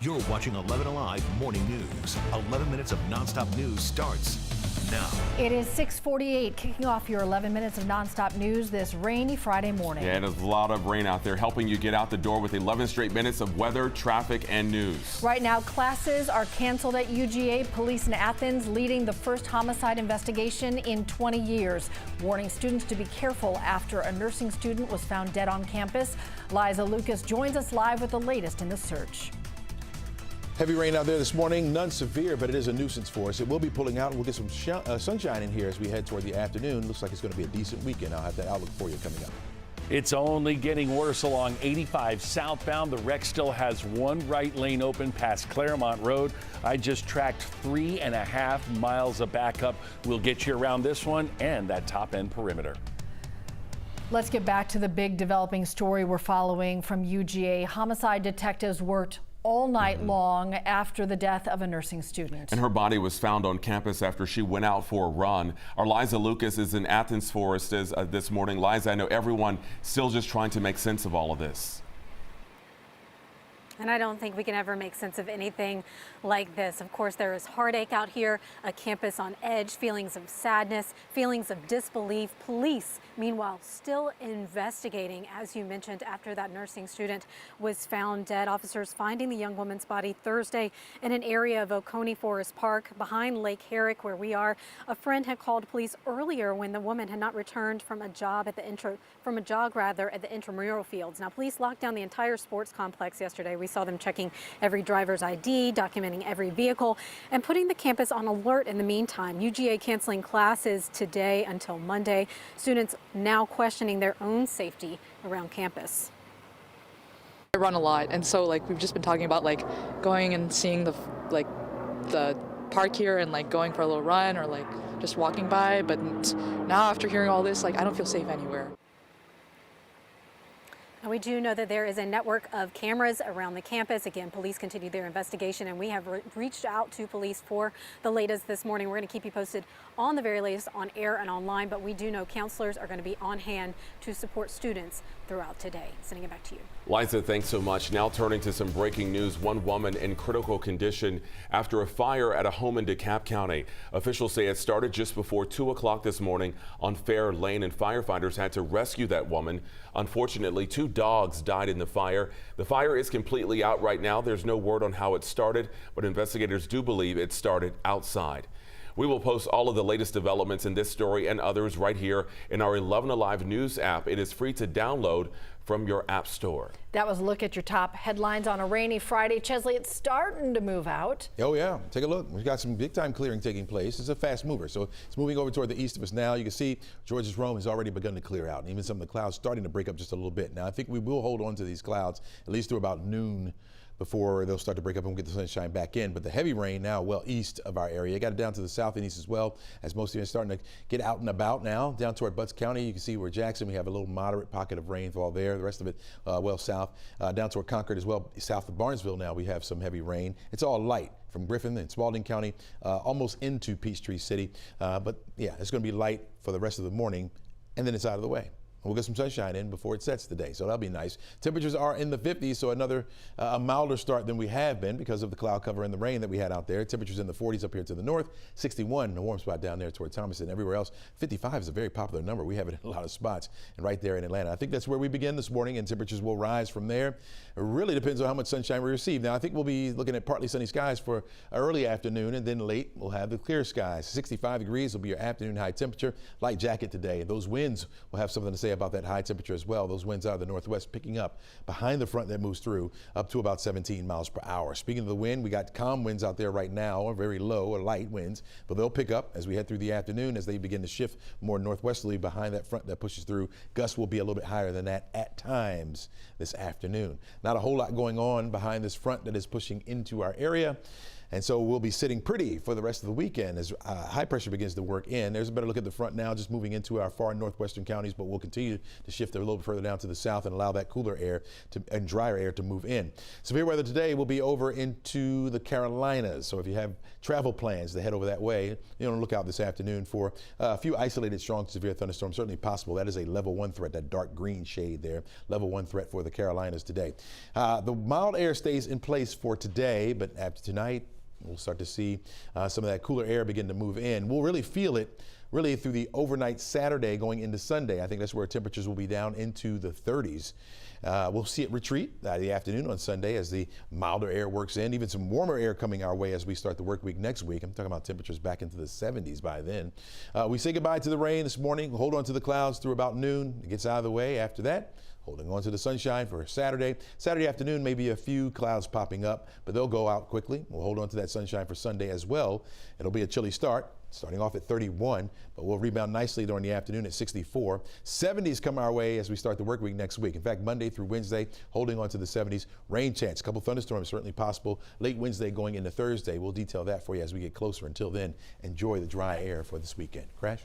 You're watching 11 Alive Morning News. 11 minutes of nonstop news starts now. It is 6:48, kicking off your 11 minutes of nonstop news this rainy Friday morning. Yeah, there's a lot of rain out there, helping you get out the door with 11 straight minutes of weather, traffic, and news. Right now, classes are canceled at UGA. Police in Athens leading the first homicide investigation in 20 years, warning students to be careful after a nursing student was found dead on campus. Liza Lucas joins us live with the latest in the search. Heavy rain out there this morning, none severe, but it is a nuisance for us. It will be pulling out, and we'll get some sunshine in here as we head toward the afternoon. Looks like it's going to be a decent weekend. I'll have that outlook for you coming up. It's only getting worse along 85 southbound. The wreck still has one right lane open past Claremont Road. I just tracked 3.5 miles of backup. We'll get you around this one and that top end perimeter. Let's get back to the big developing story we're following from UGA. Homicide detectives worked all night long after the death of a nursing student. And her body was found on campus after she went out for a run. Our Liza Lucas is in Athens for us this morning. Liza, I know everyone still just trying to make sense of all of this. And I don't think we can ever make sense of anything like this. Of course, there is heartache out here, a campus on edge, feelings of sadness, feelings of disbelief. Police, meanwhile, still investigating, as you mentioned, after that nursing student was found dead. Officers finding the young woman's body Thursday in an area of Oconee Forest Park behind Lake Herrick, where we are. A friend had called police earlier when the woman had not returned from a jog at the intramural fields. Now, police locked down the entire sports complex yesterday. We saw them checking every driver's ID, documenting every vehicle, and putting the campus on alert in the meantime. UGA canceling classes today until Monday. Students now questioning their own safety around campus. I run a lot, and so we've just been talking about going and seeing the park here and going for a little run or just walking by. But now after hearing all this, I don't feel safe anywhere. And we do know that there is a network of cameras around the campus. Again, police continue their investigation, and we have reached out to police for the latest this morning. We're going to keep you posted on the very latest on air and online, but we do know counselors are going to be on hand to support students throughout today. Sending it back to you. Liza, thanks so much. Now turning to some breaking news. One woman in critical condition after a fire at a home in Decap County. Officials say it started just before 2 o'clock this morning on Fair Lane, and firefighters had to rescue that woman. Unfortunately, 2 dogs died in the fire. The fire is completely out right now. There's no word on how it started, but investigators do believe it started outside. We will post all of the latest developments in this story and others right here in our 11 Alive News app. It is free to download from your app store. That was a look at your top headlines on a rainy Friday. Chesley, it's starting to move out. Oh yeah, take a look. We've got some big time clearing taking place. It's a fast mover, so it's moving over toward the east of us now. You can see George's Rome has already begun to clear out, and even some of the clouds starting to break up just a little bit. Now I think we will hold on to these clouds at least through about noon before they'll start to break up and we get the sunshine back in. But the heavy rain now well east of our area. Got it down to the south and east as well, as most of you are starting to get out and about now. Down toward Butts County, you can see where Jackson, we have a little moderate pocket of rainfall there. The rest of it well south. Down toward Concord as well, south of Barnesville now we have some heavy rain. It's all light from Griffin and Spalding County almost into Peachtree City. But yeah, it's going to be light for the rest of the morning, and then it's out of the way. We'll get some sunshine in before it sets today, so that'll be nice. Temperatures are in the 50s, so another a milder start than we have been because of the cloud cover and the rain that we had out there. Temperatures in the 40s up here to the north, 61, the warm spot down there toward Thomaston. Everywhere else, 55 is a very popular number. We have it in a lot of spots, and right there in Atlanta. I think that's where we begin this morning, and temperatures will rise from there. It really depends on how much sunshine we receive. Now, I think we'll be looking at partly sunny skies for early afternoon, and then late we'll have the clear skies. 65 degrees will be your afternoon high temperature. Light jacket today. Those winds will have something to say about that high temperature as well. Those winds out of the northwest picking up behind the front that moves through up to about 17 miles per hour. Speaking of the wind, we got calm winds out there right now, or very low or light winds, but they'll pick up as we head through the afternoon as they begin to shift more northwesterly behind that front that pushes through. Gusts will be a little bit higher than that at times this afternoon. Not a whole lot going on behind this front that is pushing into our area. And so we'll be sitting pretty for the rest of the weekend as high pressure begins to work in. There's a better look at the front now, just moving into our far northwestern counties, but we'll continue to shift a little bit further down to the south and allow that cooler air and drier air to move in. Severe weather today will be over into the Carolinas. So if you have travel plans to head over that way, you know, look out this afternoon for a few isolated strong to severe thunderstorms, certainly possible. That is a level 1 threat, that dark green shade there, level 1 threat for the Carolinas today. The mild air stays in place for today, but after tonight, we'll start to see some of that cooler air begin to move in. We'll really feel it through the overnight Saturday going into Sunday. I think that's where temperatures will be down into the 30s. We'll see it retreat the afternoon on Sunday as the milder air works in, even some warmer air coming our way as we start the work week next week. I'm talking about temperatures back into the 70s by then. We say goodbye to the rain this morning. We'll hold on to the clouds through about noon. It gets out of the way after that. Holding on to the sunshine for Saturday. Saturday afternoon, maybe a few clouds popping up, but they'll go out quickly. We'll hold on to that sunshine for Sunday as well. It'll be a chilly start, starting off at 31, but we'll rebound nicely during the afternoon at 64. 70s come our way as we start the work week next week. In fact, Monday through Wednesday, holding on to the 70s. Rain chance, a couple thunderstorms certainly possible. Late Wednesday going into Thursday. We'll detail that for you as we get closer. Until then, enjoy the dry air for this weekend. Crash?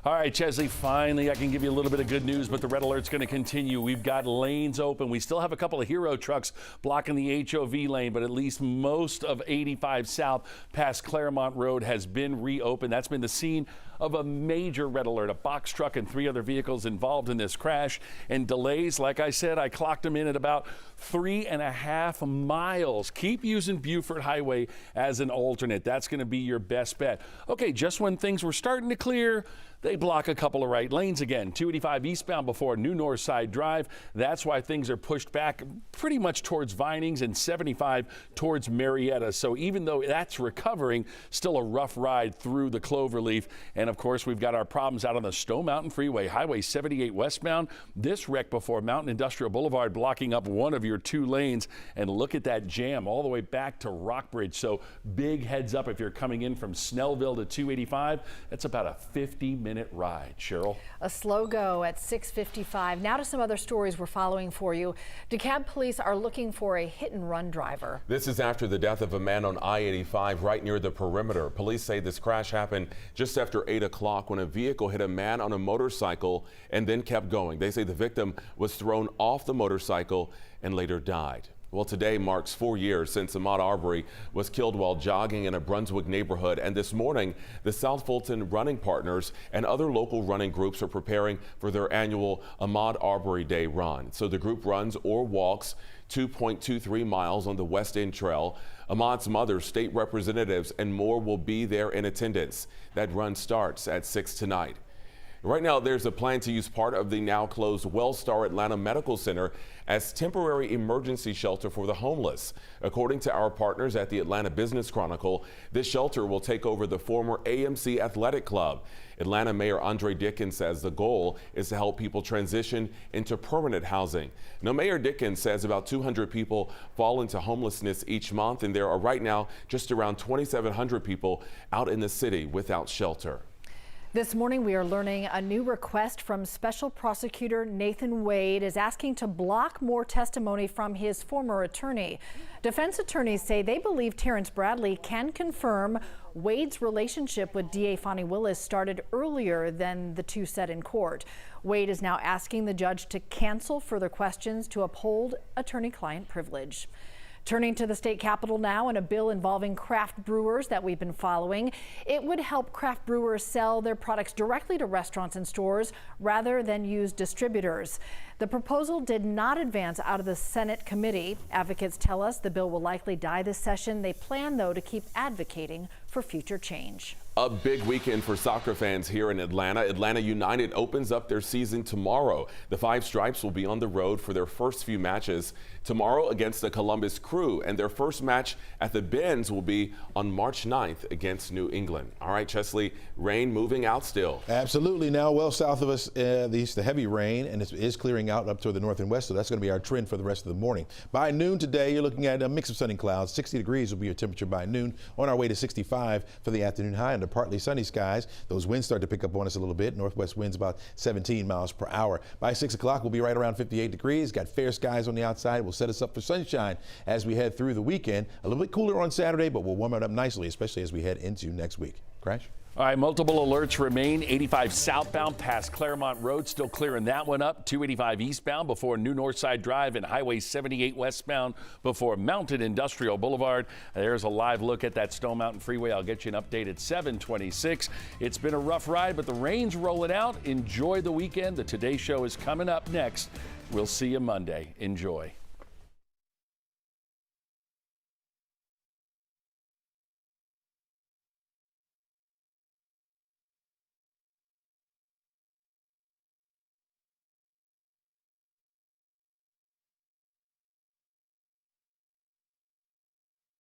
All right, Chesley, finally I can give you a little bit of good news, but the red alert's going to continue. We've got lanes open. We still have a couple of Hero trucks blocking the HOV lane, but at least most of 85 South past Claremont Road has been reopened. That's been the scene of a major red alert, a box truck and 3 other vehicles involved in this crash. And delays, like I said, I clocked them in at about 3.5 miles. Keep using Buford Highway as an alternate. That's going to be your best bet. Okay, just when things were starting to clear, they block a couple of right lanes again. 285 eastbound before New North Side Drive. That's why things are pushed back pretty much towards Vinings, and 75 towards Marietta. So even though that's recovering, still a rough ride through the Cloverleaf. And of course, we've got our problems out on the Stone Mountain Freeway, Highway 78 westbound. This wreck before Mountain Industrial Boulevard blocking up one of your 2 lanes. And look at that jam all the way back to Rockbridge. So big heads up if you're coming in from Snellville to 285. That's about a 50-minute ride. Cheryl? A slow go at 6:55. Now to some other stories we're following for you. Decap police are looking for a hit-and-run driver. This is after the death of a man on I-85 right near the perimeter. Police say this crash happened just after 8 o'clock when a vehicle hit a man on a motorcycle and then kept going. They say the victim was thrown off the motorcycle and later died. Well, today marks 4 years since Ahmaud Arbery was killed while jogging in a Brunswick neighborhood. And this morning, the South Fulton Running Partners and other local running groups are preparing for their annual Ahmaud Arbery Day run. So the group runs or walks 2.23 miles on the West End Trail. Ahmaud's mother, state representatives, and more will be there in attendance. That run starts at 6 tonight. Right now, there's a plan to use part of the now closed Wellstar Atlanta Medical Center as temporary emergency shelter for the homeless. According to our partners at the Atlanta Business Chronicle, this shelter will take over the former AMC Athletic Club. Atlanta Mayor Andre Dickens says the goal is to help people transition into permanent housing. Now, Mayor Dickens says about 200 people fall into homelessness each month, and there are right now just around 2,700 people out in the city without shelter. This morning, we are learning a new request from Special Prosecutor Nathan Wade is asking to block more testimony from his former attorney. Defense attorneys say they believe Terrence Bradley can confirm Wade's relationship with DA Fonnie Willis started earlier than the two said in court. Wade is now asking the judge to cancel further questions to uphold attorney-client privilege. Turning to the state capitol now and a bill involving craft brewers that we've been following. It would help craft brewers sell their products directly to restaurants and stores rather than use distributors. The proposal did not advance out of the Senate committee. Advocates tell us the bill will likely die this session. They plan, though, to keep advocating for future change. A big weekend for soccer fans here in Atlanta. Atlanta United opens up their season tomorrow. The Five Stripes will be on the road for their first few matches tomorrow against the Columbus Crew, and their first match at the Benz will be on March 9th against New England. All right, Chesley, rain moving out still. Absolutely. Now well south of us, the heavy rain, and it is clearing clearing out up toward the north and west, so that's going to be our trend for the rest of the morning. By noon today, you're looking at a mix of sun and clouds. 60 degrees will be your temperature by noon. On our way to 65 for the afternoon high under partly sunny skies. Those winds start to pick up on us a little bit. Northwest winds about 17 miles per hour. By 6 o'clock, we'll be right around 58 degrees. Got fair skies on the outside. Will set us up for sunshine as we head through the weekend. A little bit cooler on Saturday, but we'll warm it up nicely, especially as we head into next week. Crash? All right, multiple alerts remain. 85 southbound past Claremont Road, still clearing that one up. 285 eastbound before New Northside Drive and Highway 78 westbound before Mountain Industrial Boulevard. There's a live look at that Stone Mountain Freeway. I'll get you an update at 7:26. It's been a rough ride, but the rain's rolling out. Enjoy the weekend. The Today Show is coming up next. We'll see you Monday. Enjoy.